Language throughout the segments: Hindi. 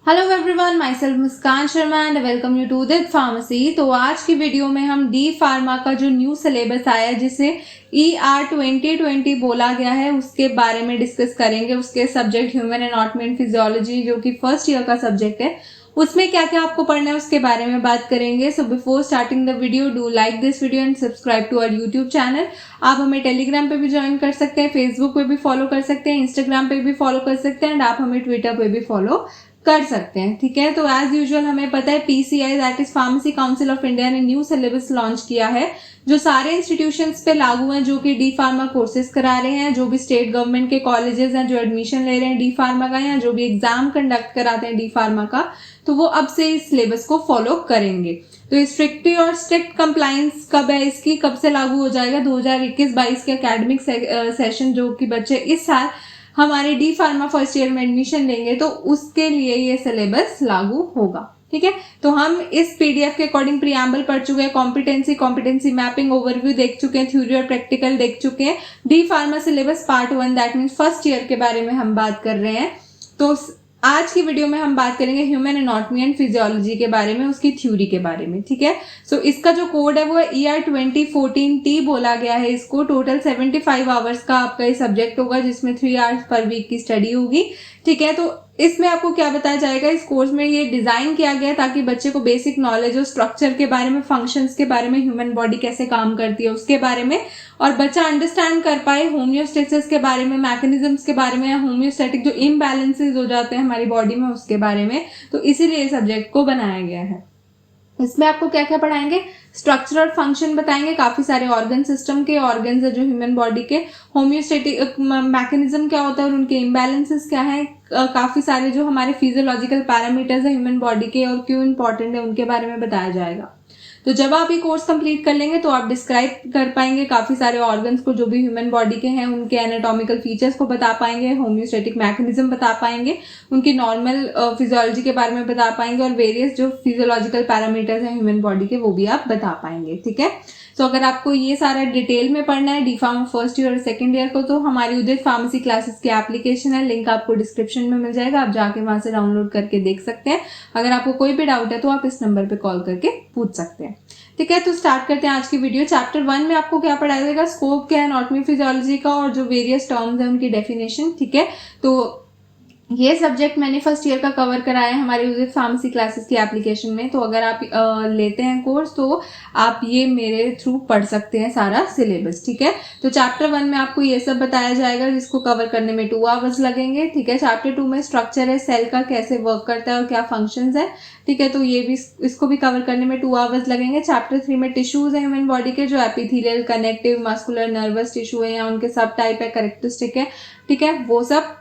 Hello everyone, my self Muskan Sharma and welcome you to Udit pharmacy. तो आज की वीडियो में हम डी फार्मा का जो न्यू सिलेबस आया है जिसे ER 2020 बोला गया है उसके बारे में डिस्कस करेंगे। उसके subject human anatomy and physiology जो कि फर्स्ट ईयर का सब्जेक्ट है, उसमें क्या क्या आपको पढ़ना है उसके बारे में बात करेंगे। So before starting the video, do like this video and subscribe to our YouTube channel. आप हमें टेलीग्राम पे भी ज्वाइन कर सकते हैं, फेसबुक पे भी फॉलो कर सकते हैं, इंस्टाग्राम पे भी फॉलो कर सकते हैं एंड आप हमें ट्विटर पे भी फॉलो कर सकते हैं। ठीक है, तो एज यूजुअल हमें पता है PCI that is pharmacy council of India ने न्यू सिलेबस लॉन्च किया है जो सारे इंस्टीट्यूशंस पे लागू हैं जो कि डी फार्मा कोर्सेज करा रहे हैं। जो भी स्टेट गवर्नमेंट के कॉलेजेस हैं जो एडमिशन ले रहे हैं डी फार्मा का या जो भी एग्जाम कंडक्ट कराते हैं डी फार्मा का, तो वो अब से इस सिलेबस को फॉलो करेंगे। तो स्ट्रिक्टली और स्ट्रिक्ट कंप्लायंस कब है इसकी, कब से लागू हो जाएगा? 2021-22 के एकेडमिक सेशन जो कि बच्चे इस साल हमारे डी फार्मा फर्स्ट ईयर में एडमिशन लेंगे तो उसके लिए ये सिलेबस लागू होगा। ठीक है, तो हम इस PDF के अकॉर्डिंग प्रीएम्बल पढ़ चुके हैं, कॉम्पिटेंसी मैपिंग ओवरव्यू देख चुके हैं, थ्योरी और प्रैक्टिकल देख चुके हैं। D pharma syllabus part 1 that means first year के बारे में हम बात कर रहे हैं। तो आज की वीडियो में हम बात करेंगे ह्यूमन एनाटॉमी एंड फिजियोलॉजी के बारे में, उसकी थ्योरी के बारे में। ठीक है, सो इसका जो कोड है वो ER 2014T बोला गया है। इसको टोटल 75 आवर्स का आपका ये सब्जेक्ट होगा जिसमें 3 आवर्स पर वीक की स्टडी होगी। ठीक है, तो इसमें आपको क्या बताया जाएगा, इस कोर्स में ये डिजाइन किया गया है ताकि बच्चे को बेसिक नॉलेज हो स्ट्रक्चर के बारे में, फंक्शंस के बारे में, ह्यूमन बॉडी कैसे काम करती है उसके बारे में, और बच्चा अंडरस्टैंड कर पाए होम्योस्टेसिस के बारे में, मैकेनिज्म्स के बारे में, या होम्योस्टैटिक जो इम्बैलेंसेस हो जाते हैं हमारी बॉडी में उसके बारे में। तो इसीलिए इस सब्जेक्ट को बनाया गया है। इसमें आपको क्या क्या पढ़ाएंगे, स्ट्रक्चर और फंक्शन बताएंगे, काफी सारे ऑर्गन सिस्टम के ऑर्गन्स है जो ह्यूमन बॉडी के, होम्योस्टेटिक मैकेनिज्म क्या होता है और उनके इम्बैलेंसेस क्या है, काफी सारे जो हमारे फिजियोलॉजिकल पैरामीटर्स है ह्यूमन बॉडी के और क्यों इंपॉर्टेंट है उनके बारे में बताया जाएगा। तो जब आप ये कोर्स कंप्लीट कर लेंगे तो आप डिस्क्राइब कर पाएंगे काफी सारे ऑर्गन्स को जो भी ह्यूमन बॉडी के हैं, उनके एनाटॉमिकल फीचर्स को बता पाएंगे, होम्योस्टेटिक मैकेनिज्म बता पाएंगे, उनकी नॉर्मल फिजियोलॉजी के बारे में बता पाएंगे और वेरियस जो फिजियोलॉजिकल पैरामीटर्स हैं ह्यूमन बॉडी के वो भी आप बता पाएंगे। ठीक है, तो अगर आपको ये सारा डिटेल में पढ़ना है डी फार्मा फर्स्ट ईयर और सेकंड ईयर को, तो हमारी उदित फार्मेसी क्लासेस की एप्लीकेशन है, लिंक आपको डिस्क्रिप्शन में मिल जाएगा, आप जाके वहां से डाउनलोड करके देख सकते हैं। अगर आपको कोई भी डाउट है तो आप इस नंबर पे कॉल करके पूछ सकते हैं। ठीक है, तो स्टार्ट करते हैं आज की वीडियो। चैप्टर 1 में आपको क्या पढ़ाया जाएगा, स्कोप क्या है एनाटॉमी फिजियोलॉजी का और जो वेरियस टर्म्स है उनकी डेफिनेशन। ठीक है, तो ये सब्जेक्ट मैंने फर्स्ट ईयर का कवर कराया है हमारी उदित फार्मेसी क्लासेस की एप्लीकेशन में। तो अगर आप लेते हैं कोर्स तो आप ये मेरे थ्रू पढ़ सकते हैं सारा सिलेबस। ठीक है, तो चैप्टर 1 में आपको ये सब बताया जाएगा जिसको कवर करने में 2 आवर्स लगेंगे। ठीक है, चैप्टर 2 में स्ट्रक्चर है सेल का, कैसे वर्क करता है और क्या फंक्शंस है। ठीक है, तो ये भी इसको भी कवर करने में 2 आवर्स लगेंगे। चैप्टर 3 में टिश्यूज है ह्यूमन बॉडी के, जो epithelial, connective, muscular, nervous tissue है या उनके सब टाइप है, करेक्टरिस्टिक है। ठीक है, वो सब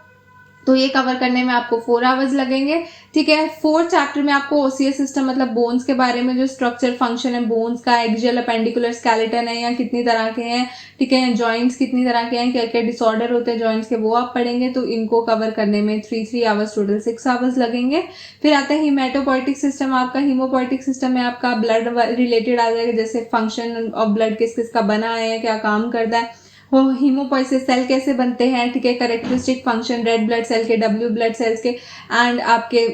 तो ये कवर करने में आपको 4 आवर्स लगेंगे। ठीक है, 4th चैप्टर में आपको ओसीएस सिस्टम मतलब बोन्स के बारे में, जो स्ट्रक्चर फंक्शन है बोन्स का, एक्सियल, अपेंडिकुलर, स्केलेटन है या कितनी तरह के हैं। ठीक है, जॉइंट्स कितनी तरह के हैं, क्या क्या डिसऑर्डर होते हैं जॉइंट्स के, वो आप पढ़ेंगे। तो इनको कवर करने में 3 आवर्स, टोटल 6 आवर्स लगेंगे। फिर आता है हीमेटोपोइटिक सिस्टम आपका। हीमोपोइटिक सिस्टम में आपका ब्लड रिलेटेड आ जाएगा, जैसे फंक्शन ऑफ ब्लड किस किस का बना है, क्या काम करता है, वो हीमोपोइसिस सेल कैसे बनते हैं। ठीक है, characteristic function red blood cell के, डब्ल्यू ब्लड सेल्स के एंड आपके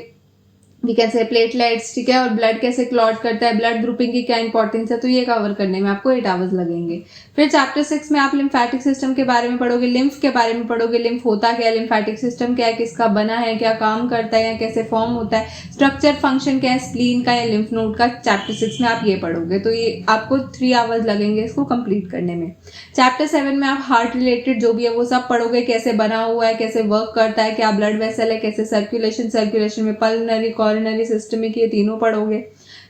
वी कैन से प्लेटलेट्स। ठीक है, और ब्लड कैसे क्लॉट करता है, ब्लड ग्रुपिंग की क्या इंपॉर्टेंस है, तो ये कवर करने में आपको 8 आवर्स लगेंगे। फिर चैप्टर 6 में आप लिम्फेटिक सिस्टम के बारे में पढ़ोगे, लिम्फ के बारे में पढ़ोगे, लिम्फ होता क्या है, लिम्फेटिक सिस्टम क्या है, किसका बना है, क्या काम करता है या कैसे फॉर्म होता है, स्ट्रक्चर फंक्शन क्या है स्प्लीन का या लिम्फ नोड का। चैप्टर 6 में आप ये पढ़ोगे, तो ये आपको 3 आवर्स लगेंगे इसको कंप्लीट करने में। चैप्टर 7 में आप हार्ट रिलेटेड जो भी है वो सब पढ़ोगे, कैसे बना हुआ है, कैसे वर्क करता है, क्या ब्लड वेसल है, कैसे सर्कुलेशन में पल्मोनरी, कोरोनरी, सिस्टमिक, ये तीनों पढ़ोगे।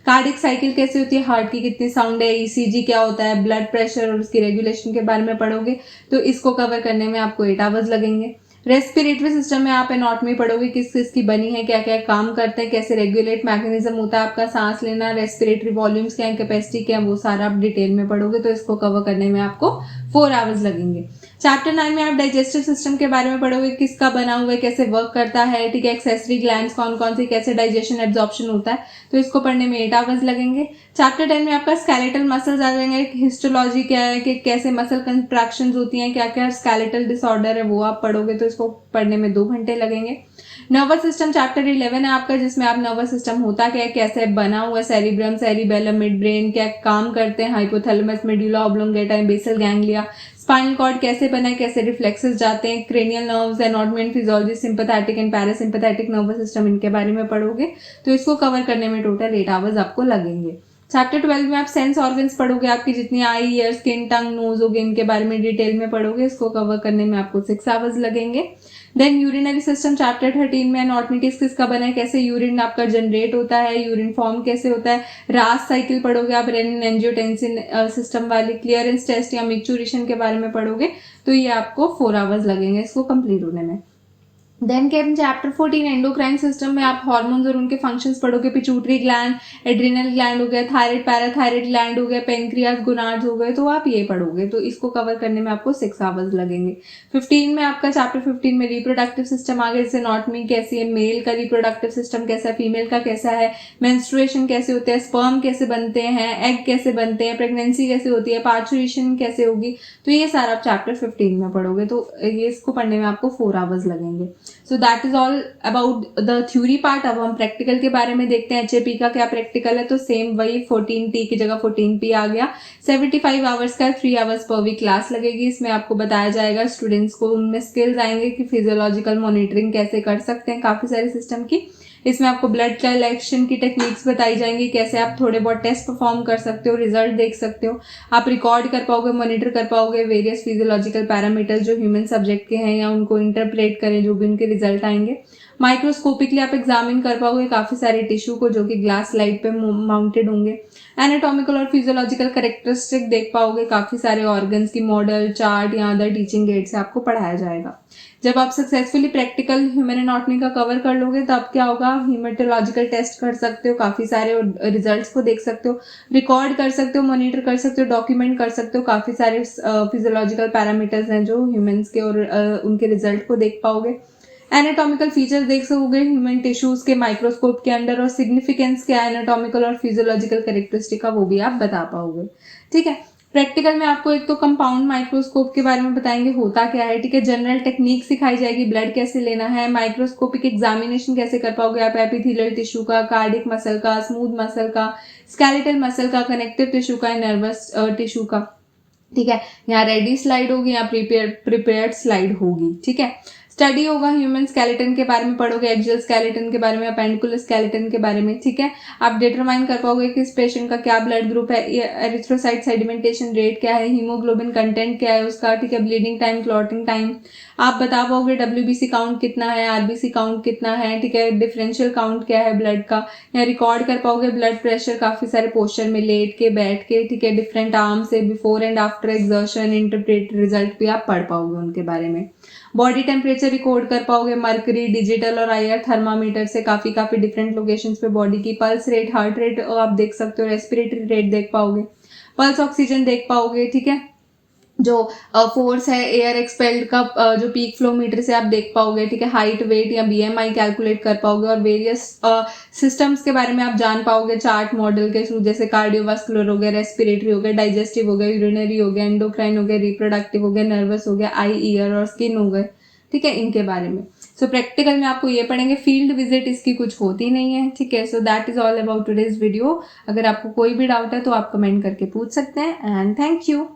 कार्डिक साइकिल कैसे होती है, हार्ट की कितनी साउंड है, ECG क्या होता है, ब्लड प्रेशर और उसकी रेगुलेशन के बारे में पढ़ोगे। तो इसको कवर करने में आपको 8 आवर्स लगेंगे। रेस्पिरेटरी सिस्टम में आप एनाटॉमी पढ़ोगे, किस किस की बनी है, क्या क्या काम करते हैं, कैसे रेगुलेट मैकेनिज्म होता है आपका सांस लेना, रेस्पिरेटरी वॉल्यूम्स क्या है, कैपेसिटी क्या है, वो सारा आप डिटेल में पढ़ोगे। तो इसको कवर करने में आपको 4 आवर्स लगेंगे। चैप्टर 9 में आप डाइजेस्टिव सिस्टम के बारे में पढ़ोगे, किसका बना हुआ है, कैसे वर्क करता है। ठीक है, एक्सेसरी ग्लैंड्स कौन कौन सी, कैसे डाइजेशन एब्जॉर्प्शन होता है, तो इसको पढ़ने में 8 आवर्स लगेंगे। चैप्टर 10 में आपका स्केलेटल मसल्स आ जाएंगे, हिस्टोलॉजी क्या है, कि कैसे मसल कंट्रैक्शंस होती हैं, क्या क्या स्केलेटल डिसऑर्डर है वो आप पढ़ोगे, तो इसको पढ़ने में 2 घंटे लगेंगे। नर्वस सिस्टम चैप्टर 11 है आपका, जिसमें आप नर्वस सिस्टम होता क्या है, कैसे बना हुआ, सेरिब्रम, सेरिबेलम, मिड ब्रेन क्या काम करते हैं, hypothalamus, medulla oblongata, basal ganglia, spinal cord कैसे बना है, कैसे रिफ्लेक्सेस जाते हैं, cranial nerves, anatomy and physiology, sympathetic and parasympathetic nervous system, इनके बारे में पढ़ोगे। तो इसको कवर करने में टोटल 8 आवर्स आपको लगेंगे। चैप्टर 12 में आप सेंस ऑर्गन्स पढ़ोगे, आपकी जितनी आई, ईयर, स्किन, टंग, नोज होगे, इनके बारे में डिटेल में पढ़ोगे। इसको कवर करने में आपको 6 आवर्स लगेंगे। देन यूरिनरी सिस्टम चैप्टर 13 में एनाटॉमी किसका बना है, कैसे यूरिन आपका जनरेट होता है, यूरिन फॉर्म कैसे होता है, रास साइकिल पढ़ोगे आप, रेनिन एंजियोटेंसिन सिस्टम वाली, क्लियरेंस टेस्ट या मिक्चुरेशन के बारे में पढ़ोगे। तो ये आपको 4 आवर्स लगेंगे इसको कंप्लीट होने में। Then came chapter 14 endocrine system में आप हार्मोन्स और उनके फंक्शंस पढ़ोगे। पिट्यूटरी ग्लैंड, एड्रिनल ग्लैंड हो गया, थायराइड पैराथायराइड ग्लैंड हो गया, पेनक्रियास, गोनाड्स हो गए, तो आप ये पढ़ोगे। तो इसको कवर करने में आपको 6 आवर्स लगेंगे। 15 में आपका चैप्टर 15 में रिप्रोडक्टिव सिस्टम आ गया, जैसे एनाटॉमी कैसी है, मेल का रिप्रोडक्टिव सिस्टम कैसा है, फीमेल का कैसा है, मेंस्ट्रुएशन कैसे होते हैं, स्पर्म कैसे बनते हैं, एग कैसे बनते हैं, प्रेगनेंसी कैसे होती है, पार्चुरेशन कैसे होगी। तो ये सारा आप चैप्टर 15 में पढ़ोगे। तो ये इसको पढ़ने में आपको 4 आवर्स लगेंगे। So that is all about the theory part. अब हम प्रैक्टिकल के बारे में देखते हैं। HAP का क्या प्रैक्टिकल है, तो सेम वही 14T की जगह 14P आ गया। 75 आवर्स का 3 आवर्स पर वीक क्लास लगेगी। इसमें आपको बताया जाएगा स्टूडेंट्स को, उनमें स्किल्स आएंगे कि फिजियोलॉजिकल मॉनिटरिंग कैसे कर सकते हैं काफी सारे सिस्टम की। इसमें आपको ब्लड कलेक्शन की टेक्निक्स बताई जाएंगी, कैसे आप थोड़े बहुत टेस्ट परफॉर्म कर सकते हो, रिजल्ट देख सकते हो, आप रिकॉर्ड कर पाओगे, मॉनिटर कर पाओगे वेरियस फिजियोलॉजिकल पैरामीटर्स जो ह्यूमन सब्जेक्ट के हैं, या उनको इंटरप्रेट करें जो भी उनके रिजल्ट आएंगे। माइक्रोस्कोपिकली आप एग्जामिन कर पाओगे काफी सारे टिश्यू को जो कि ग्लास स्लाइड पे माउंटेड होंगे। एनाटॉमिकल और फिजियोलॉजिकल कैरेक्टरिस्टिक देख पाओगे, काफी सारे ऑर्गन्स की मॉडल, चार्ट या अदर टीचिंग एड से आपको पढ़ाया जाएगा। जब आप सक्सेसफुली प्रैक्टिकल ह्यूमन एनाटॉमी का कवर कर लोगे तब क्या होगा, हीमेटोलॉजिकल टेस्ट कर सकते हो, काफी सारे रिजल्ट्स को देख सकते हो, रिकॉर्ड कर सकते हो, मॉनिटर कर सकते हो, डॉक्यूमेंट कर सकते हो। काफी सारे फिजियोलॉजिकल पैरामीटर्स हैं जो ह्यूमंस के, और उनके रिजल्ट को देख पाओगे। एनाटॉमिकल फीचर्स देख सकोगे ह्यूमन टिश्यूज के माइक्रोस्कोप के अंदर, और सिग्निफिकेंस क्या है एनाटॉमिकल और फिजियोलॉजिकल कैरेक्टरिस्टिक का वो भी आप बता पाओगे। ठीक है। प्रैक्टिकल में आपको एक तो कंपाउंड माइक्रोस्कोप के बारे में बताएंगे होता क्या है, ठीक है। जनरल टेक्निक सिखाई जाएगी, ब्लड कैसे लेना है, माइक्रोस्कोपिक एग्जामिनेशन कैसे कर पाओगे आप एपिथेलियल टिश्यू का, कार्डिक मसल का, स्मूथ मसल का, स्केलेटल मसल का, कनेक्टिव टिश्यू का, नर्वस टिश्यू का। ठीक है। यहाँ रेडी स्लाइड होगी या प्रिपेयर्ड स्लाइड होगी। ठीक है। स्टडी होगा ह्यूमन स्केलेटन के बारे में पढ़ोगे, एक्सियल स्केलेटन के बारे में, अपेंडिकुलर स्केलेटन के बारे में। ठीक है। आप डिटरमाइन कर पाओगे कि इस पेशेंट का क्या ब्लड ग्रुप है, एरिथ्रोसाइट सेडिमेंटेशन रेट क्या है, हीमोग्लोबिन कंटेंट क्या है उसका। ठीक है। ब्लीडिंग टाइम, क्लॉटिंग टाइम आप बता पाओगे, WBC काउंट कितना है, RBC काउंट कितना है। ठीक है। डिफरेंशियल काउंट क्या है ब्लड का, या रिकॉर्ड कर पाओगे ब्लड प्रेशर काफी सारे पोस्चर में, लेट के, बैठ के। ठीक है। डिफरेंट आर्म से, before and after exertion, interpret result भी आप पढ़ पाओगे उनके बारे में। बॉडी टेम्परेचर रिकॉर्ड कर पाओगे, मर्करी, डिजिटल और IR थर्मामीटर से काफी डिफरेंट लोकेशंस पे बॉडी की पल्स रेट, हार्ट रेट आप देख सकते हो, रेस्पिरेटरी रेट देख पाओगे, पल्स ऑक्सीजन देख पाओगे। ठीक है। जो फोर्स है एयर एक्सपेल्ड का, जो पीक फ्लो मीटर से आप देख पाओगे। ठीक है। हाइट, वेट या BMI कैलकुलेट कर पाओगे, और वेरियस सिस्टम्स के बारे में आप जान पाओगे चार्ट मॉडल के थ्रू, जैसे कार्डियोवास्कुलर हो गया, रेस्पिरेटरी हो गया, डाइजेस्टिव हो गया, यूरिनरी हो गया, एंडोक्राइन हो गया, रिप्रोडक्टिव हो गया, नर्वस हो गया, आई, ईयर और स्किन हो गए। ठीक है। इनके बारे में सो प्रैक्टिकल में आपको ये पढ़ेंगे। फील्ड विजिट इसकी कुछ होती नहीं है। ठीक है। So that is all about today's video. अगर आपको कोई भी डाउट है तो आप कमेंट करके पूछ सकते हैं, एंड थैंक यू।